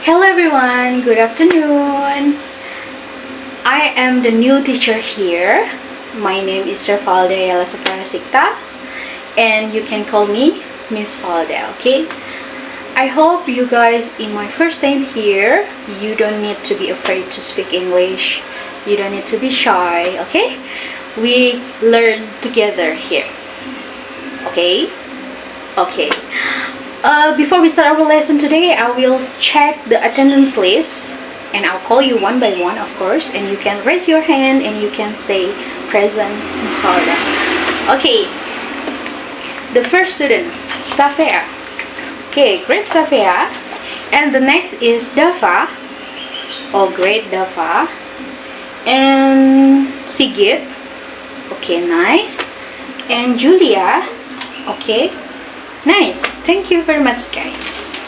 Hello everyone, good afternoon. I am the new teacher here. My name is Revalda Yalase Varassictha and you can call me Miss Valda, okay? I hope you guys, in my first time here, you don't need to be afraid to speak English. You don't need to be shy, okay? We learn together here. Okay? Okay. Before we start our lesson today, I will check the attendance list and I'll call you one by one, of course, and you can raise your hand and you can say present, Miss Valda. Okay, the first student, Safia. Okay, great, Safia. And the next is Dafa. Oh, great, Dafa. And Sigit. Okay, nice. And Julia. Okay, nice. Thank you very much, guys.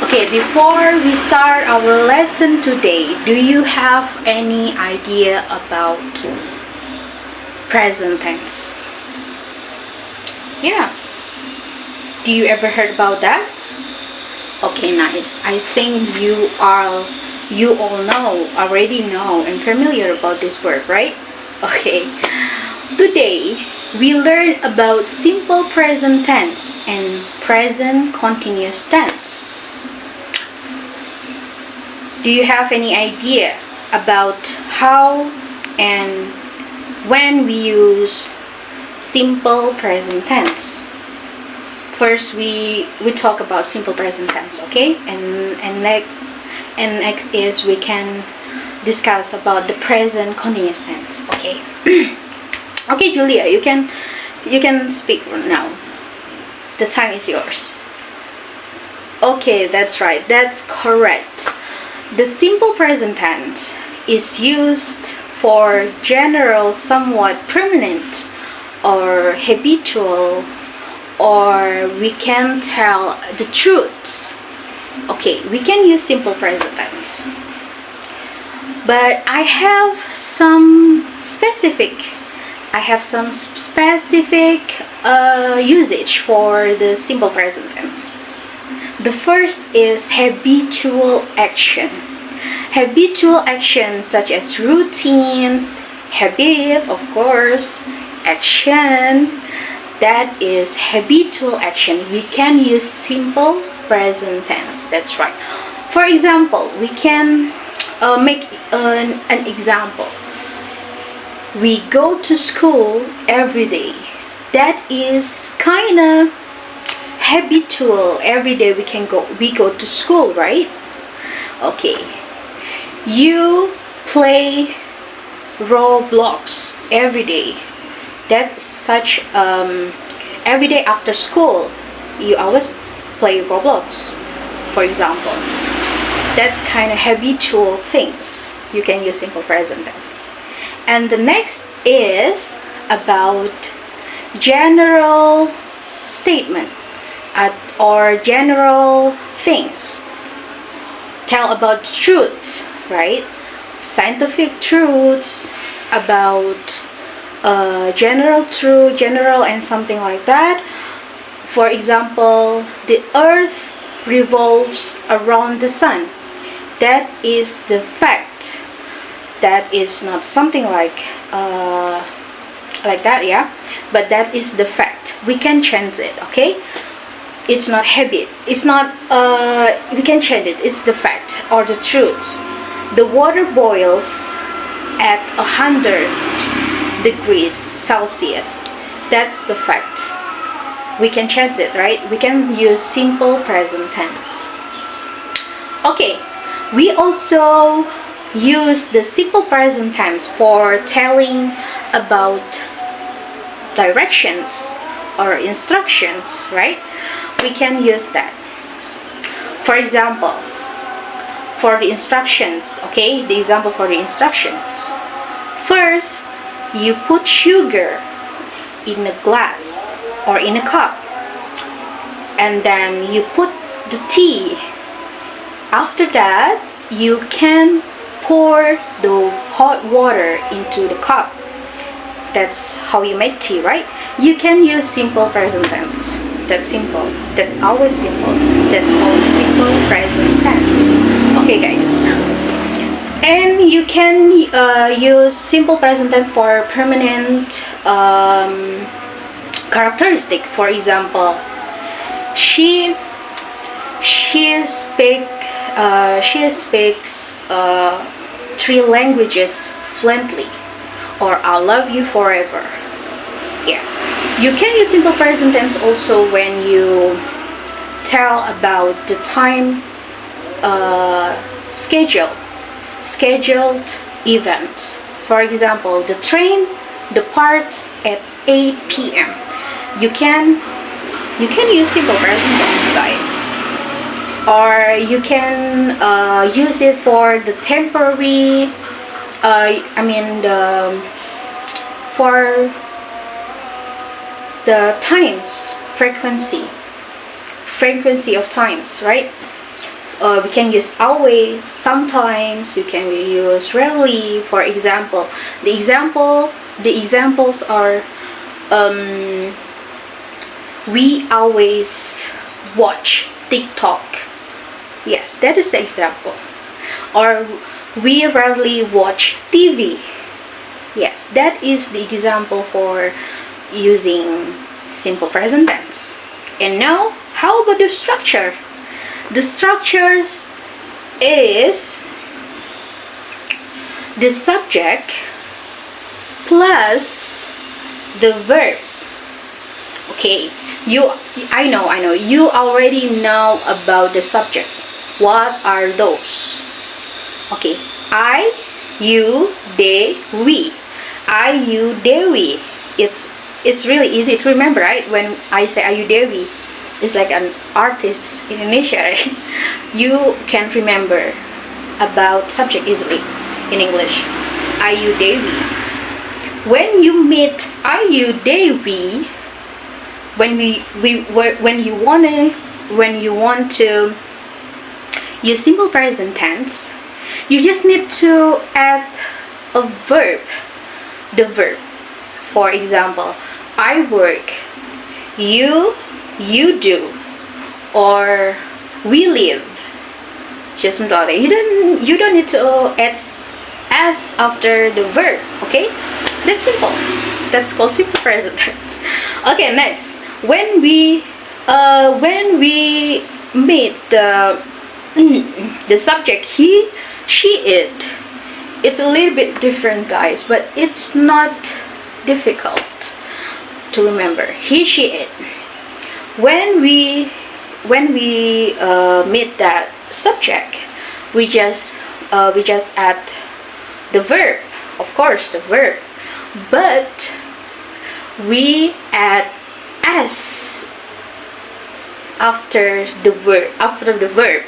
Okay, before we start our lesson today, do you have any idea about present tense? Yeah. Do you ever heard about that? Okay, nice. I think you all already know and familiar about this word, right? Okay. Today, we learn about simple present tense and present continuous tense. Do you have any idea about how and when we use simple present tense? First, we talk about simple present tense, okay? And next is we can discuss about the present continuous tense, okay? Okay, Julia, you can speak now. The time is yours. Okay, that's right. That's correct. The simple present tense is used for general, somewhat permanent or habitual, or we can tell the truth. Okay, we can use simple present tense. But I have some specific usage for the simple present tense. The first is habitual action. Habitual actions such as routines, habit, of course, action. That is habitual action. We can use simple present tense. That's right. For example, we can make an example. We go to school every day. That is kind of habitual. Every day we go to school, right? Okay. You play Roblox every day. That's such every day after school you always play Roblox, for example. That's kind of habitual things. You can use simple present tense. And the next is about general statement or general things. Tell about truth, right? Scientific truths about general truth, general and something like that. For example, the earth revolves around the sun. That is the fact. That is not something like that, yeah, but that is the fact. We can change it, okay? It's not habit, it's not we can change it. It's the fact or the truth. The water boils at 100 degrees Celsius. That's the fact. We can change it, right? We can use simple present tense. Okay, we also use the simple present tense for telling about directions or instructions, right? We can use that. For example, for the instructions, okay, the example for the instructions. First, you put sugar in a glass or in a cup, and then you put the tea. After that, you can pour the hot water into the cup. That's how you make tea, right? You can use simple present tense. That's simple. That's always simple. That's called simple present you can use simple present tense for permanent characteristic. For example, she speaks 3 languages fluently, or I love you forever. Yeah, you can use simple present tense also when you tell about the time scheduled events. For example, the train departs at 8 p.m. You can use simple present tense, guys. Or you can use it for the temporary for the times frequency of times, right? We can use always, sometimes. You can use rarely. For example, the examples are we always watch TikTok. Yes, that is the example. Or we rarely watch TV. Yes, that is the example for using simple present tense. And now, how about the structure? The structures is the subject plus the verb. Okay, I know you already know about the subject. What are those? Okay, I, you, they, we. I, you, they, we. It's really easy to remember, right? When I say I, you, they, we, it's like an artist in Indonesia, right? You can remember about subject easily in English. I, you, they, we. When you meet I, you, they, we, when you want to use simple present tense, you just need to add a verb. The verb. For example, I work, you do, or we live. Just like that. You don't need to add s after the verb. Okay, that's simple. That's called simple present tense. Okay, next, when we meet the subject he, she, it, it's a little bit different, guys, but it's not difficult to remember. He, she, it. When we meet that subject, we just add the verb, of course, the verb, but we add s after the verb.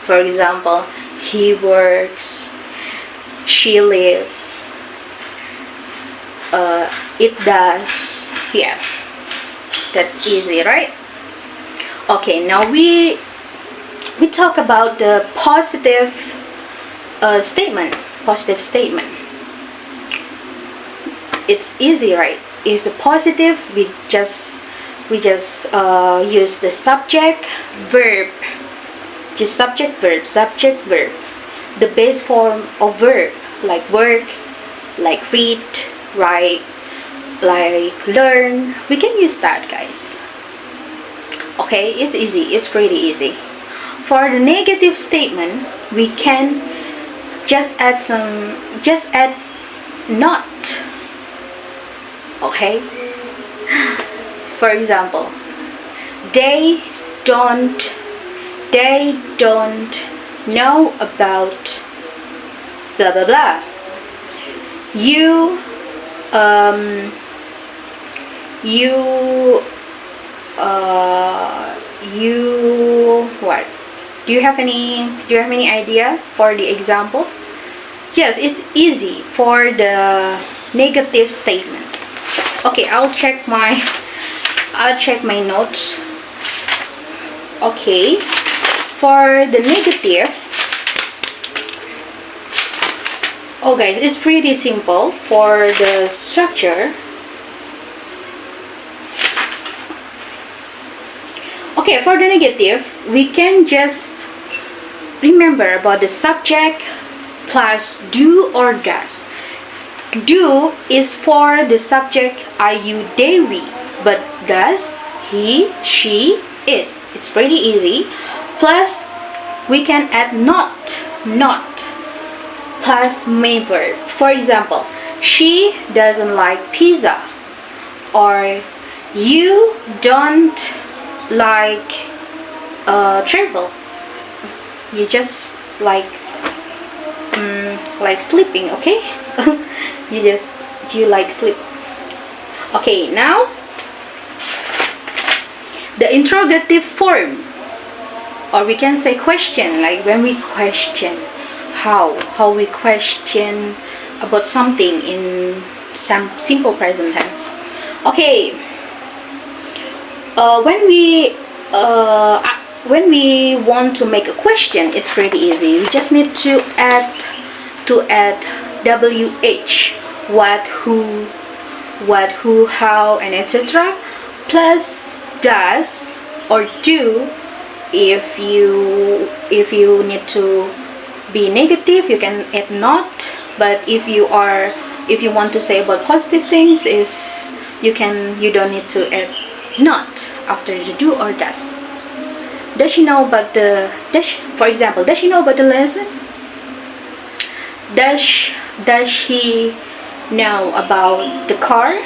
For example, he works, she lives, it does. Yes, that's easy, right? Okay, now we talk about the positive statement. It's easy, right? If the positive, we just use the subject verb. Just subject verb. The base form of verb, like work, like read, write, like learn. We can use that, guys. Okay, it's easy. It's pretty easy. For the negative statement, we can just add not. Okay. For example, they don't know about blah blah blah. You what? Do you have any idea for the example? Yes, it's easy for the negative statement. Okay, I'll check my notes. Okay, for the negative, oh guys, it's pretty simple for the structure. Okay, for the negative, we can just remember about the subject plus do or does. Do is for the subject ayu dewi, but does he, she, it. It's pretty easy. Plus we can add not plus main verb. For example, she doesn't like pizza, or you don't like travel. You just like sleeping, okay? you like sleep. Okay, now the interrogative form, or we can say question, like when we question how we question about something in some simple present tense. Okay, when we want to make a question, it's pretty easy. We just need to add WH, what, who, how, and etc. plus does or do. If you need to be negative, you can add not. But if you want to say about positive things, you don't need to add not after the do or does. Does she know about the for example, does she know about the lesson? Does she know about the car?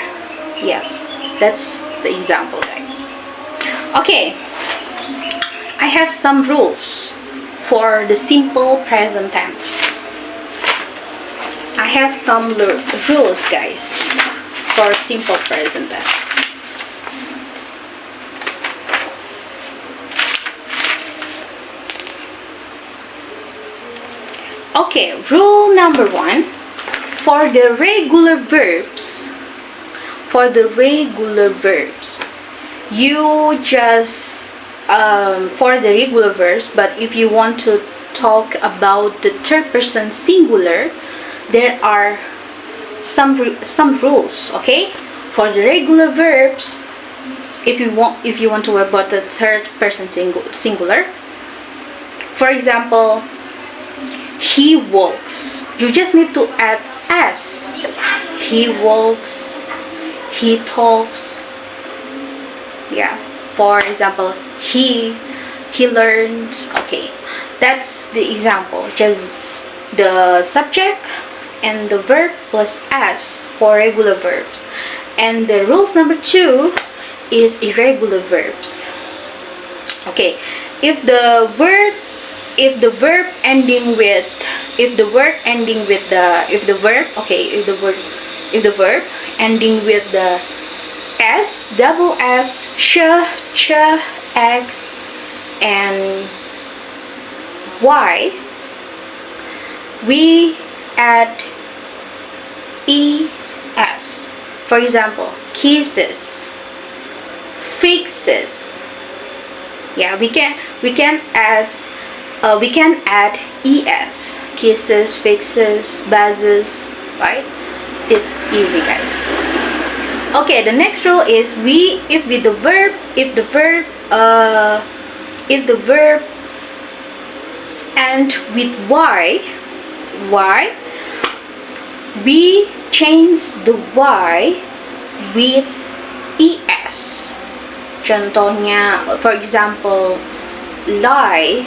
Yes, that's the example, guys. Okay, I have some rules for the simple present tense. I have some rules, guys, for simple present tense. Okay, rule number 1. For the regular verbs, you just for the regular verbs, but if you want to talk about the third person singular, there are some rules. Okay, for the regular verbs, if you want to work about the third person singular, for example, he walks, you just need to add s. He walks, he talks. Yeah, for example, he learns. Okay, that's the example. Just the subject and the verb plus s for regular verbs. And the rules number 2 is irregular verbs. Okay, if the verb ending with the verb ending with the s, double s, sh, x, and y, we add es. For example, kisses, fixes. Yeah, we can add es, kisses, fixes, buzzes, right? It's easy, guys. Okay, the next rule is if the verb end with y, we change the y with es. Contohnya, for example, lie,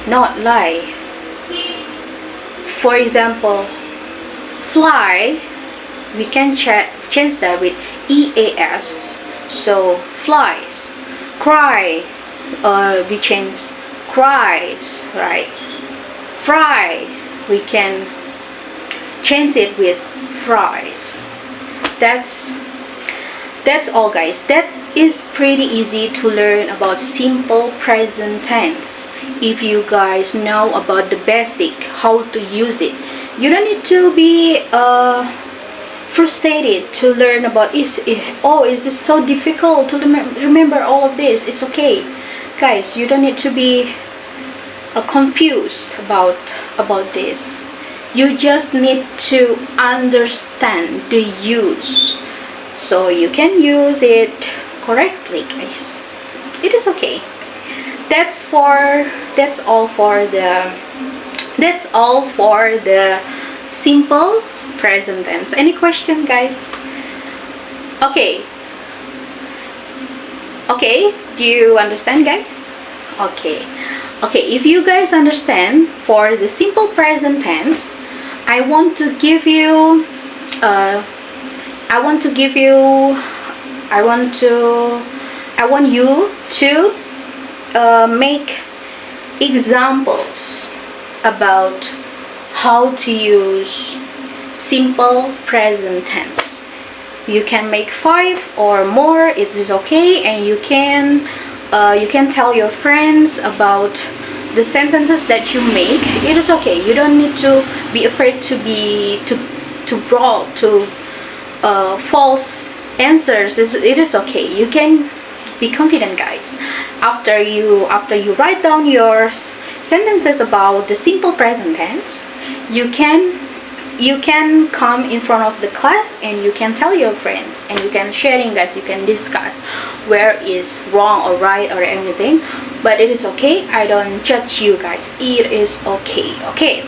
not lie. For example, fly, we can change that with eas, so flies. Cry, we change cries, right? Fry, we can change it with fries. That's all, guys. That is pretty easy to learn about simple present tense. If you guys know about the basic, how to use it, you don't need to be frustrated to learn about is this so difficult to remember all of this. It's okay, guys. You don't need to be confused about this. You just need to understand the use, so you can use it correctly, guys. It is okay. that's all for the simple present tense. Any question, guys? Okay, do you understand, guys? Okay, if you guys understand, for the simple present tense, I want you to make examples about how to use simple present tense. You can make 5 or more, it is okay, and you can tell your friends about the sentences that you make. It is okay. You don't need to be afraid to false answers. It is okay. You can be confident, guys. After you write down your sentences about the simple present tense, you can come in front of the class and you can tell your friends, and you can sharing, guys. You can discuss where is wrong or right or anything, but it is okay. I don't judge you, guys. It is okay. Okay,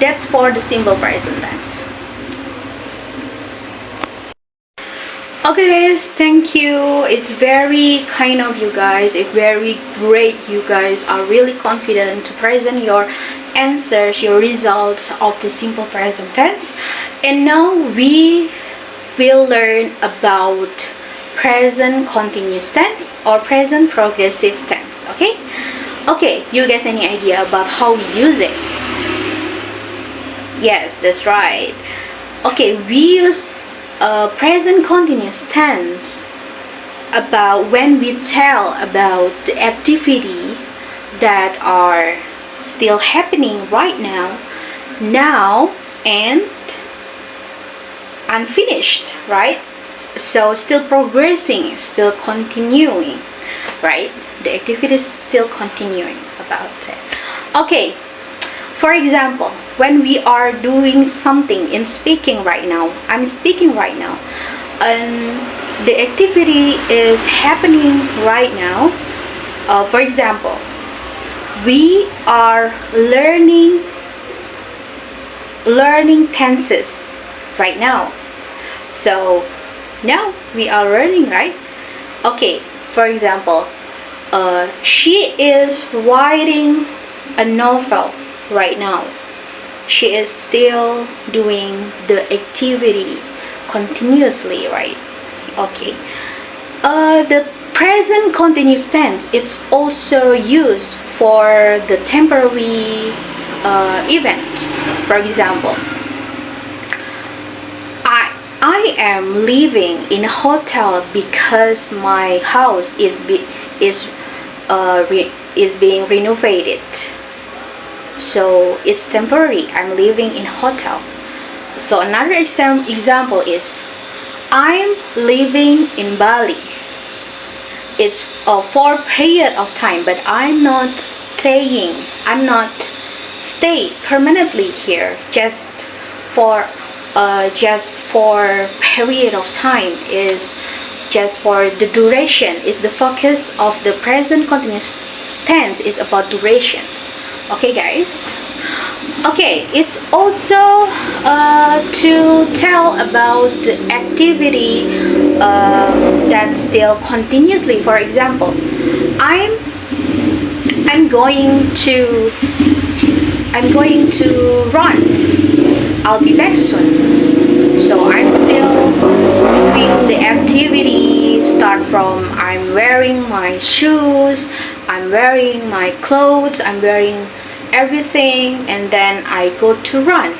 that's for the simple present tense. Okay, guys, thank you. It's very kind of you guys. It's very great. You guys are really confident to present your answers, your results of the simple present tense. And now we will learn about present continuous tense or present progressive tense. Okay, you guys any idea about how we use it? Yes, that's right. Okay, we use present continuous tense about when we tell about the activity that are still happening right now and unfinished, right? So still progressing, still continuing, right? The activity is still continuing about it. Okay, for example, when we are doing something in speaking right now, I'm speaking right now, and the activity is happening right now. For example, we are learning tenses right now. So now we are learning, right? Okay, for example, she is writing a novel right now. She is still doing the activity continuously, right? Okay. The present continuous tense, it's also used for the temporary event. For example, I am living in a hotel because my house is being renovated. So it's temporary. I'm living in a hotel. So another example is I'm living in Bali. It's for a period of time, but I'm not stay permanently here. Just for period of time, is just for the duration. Is the focus of the present continuous tense is about durations. Okay, guys. Okay, it's also to tell about the activity that's still continuously. For example, I'm going to run. I'll be back soon. So I'm still doing the activity. Start from I'm wearing my shoes, I'm wearing my clothes, I'm wearing everything, and then I go to run.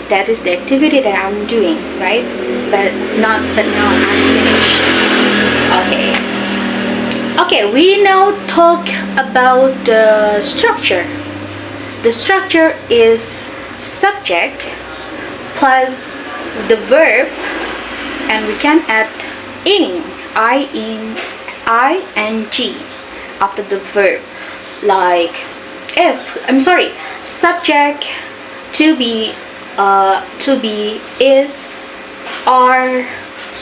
That is the activity that I'm doing, right? But not unfinished. Okay, we now talk about the structure. The structure is subject plus the verb, and we can add ing after the verb. Like subject to be is, are,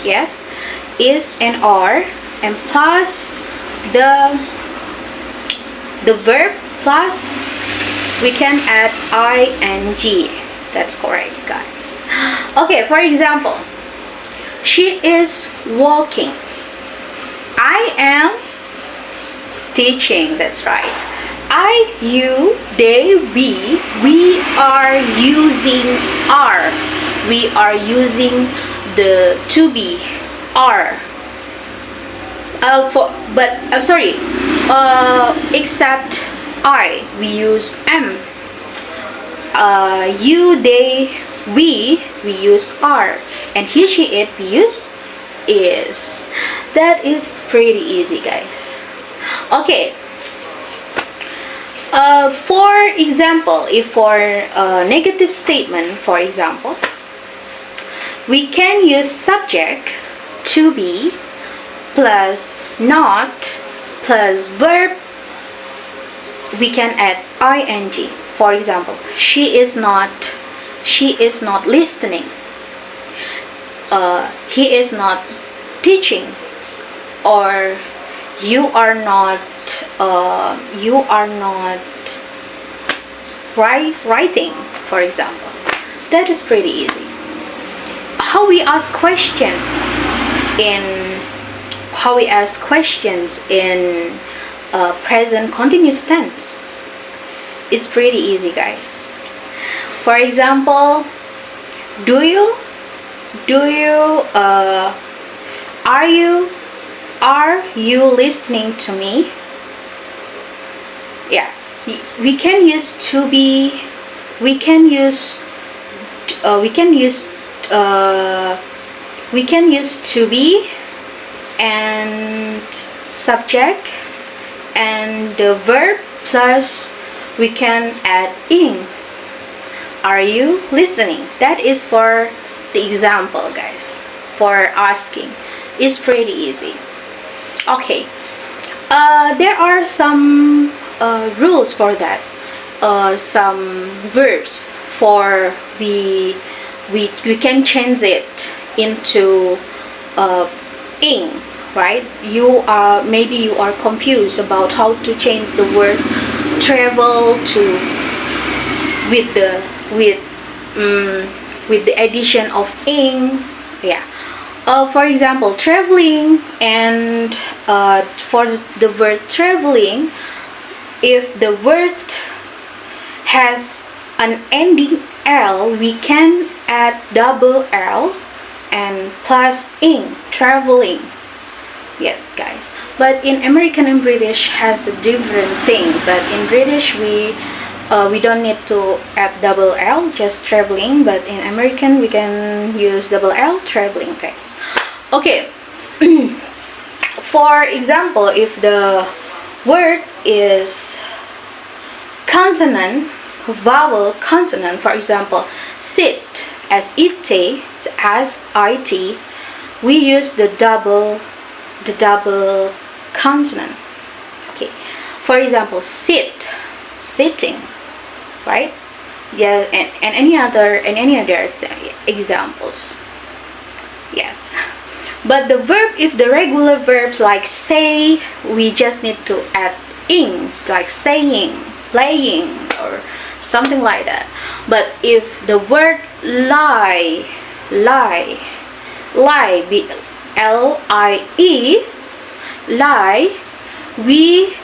yes, is and are, and plus the the verb plus we can add ing. That's correct, guys. Okay, for example, she is walking. I am teaching. That's right. I, you, they, we are using are. We are using the to be are. Except I, we use am. You, they, we use are, and he, she, it, we use is. That is pretty easy, guys. Okay. For example, if for a negative statement, for example, we can use subject to be plus not plus verb. We can add ing. For example, she is not listening. He is not teaching, or you are not writing, for example. That is pretty easy. How we ask questions in present continuous tense. It's pretty easy, guys. For example, are you listening to me? Yeah, we can use to be. We can use to be and subject and the verb plus we can add ing. Are you listening? That is for the example, guys. For asking, it's pretty easy. Okay. There are some rules for that. Some verbs for we can change it into ing, right? Maybe you are confused about how to change the word travel to with the addition of ing. Yeah. For example, traveling, and for the word traveling, if the word has an ending L, we can add double L and plus ing, traveling. Yes, guys. But in American and British has a different thing. But in British we don't need to add double L, just traveling. But in American we can use double L, traveling, guys. Okay. For example, if the word is consonant, vowel consonant, for example, sit, S-E-T, as I-T, we use the double consonant. Okay. For example, sit, sitting, right? Yeah, and any other examples. Yes. But the verb, if the regular verbs like say, we just need to add ing, like saying, playing, or something like that. But if the word lie, L-I-E, lie, we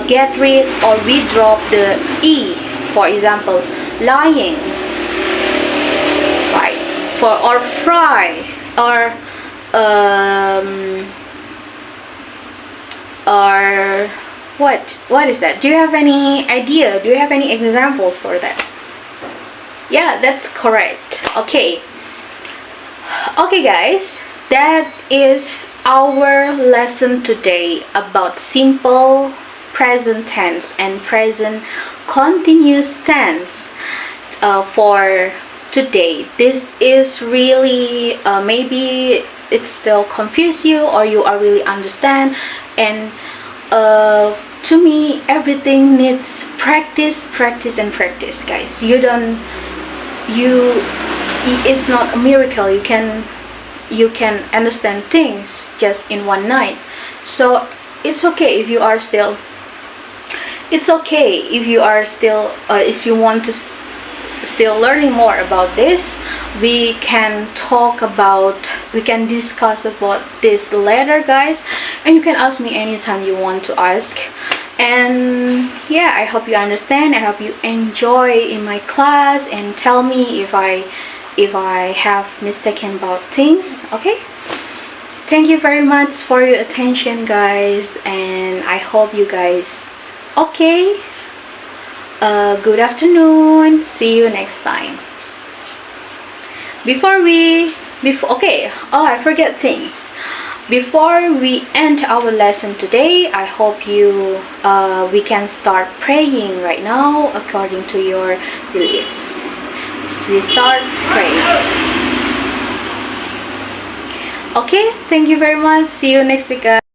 get rid or we drop the E. For example, lying, right? Or fry, or what is that? Do you have any idea? Do you have any examples for that? Yeah, that's correct. Okay, guys, that is our lesson today about simple present tense and present continuous tense for today. This is really maybe it still confuse you, or you are really understand, and to me everything needs practice, guys. It's not a miracle. You can you can understand things just in one night. So it's okay if you are still if you want to still learning more about this. We can discuss about this later, guys, and you can ask me anytime you want to ask. And yeah, I hope you understand. I hope you enjoy in my class, and tell me if I have mistaken about things. Okay, thank you very much for your attention, guys, and I hope you guys okay. Good afternoon. See you next time. I forget things. Before we end our lesson today, I hope we can start praying right now according to your beliefs. So we start praying. Okay, thank you very much. See you next week, guys.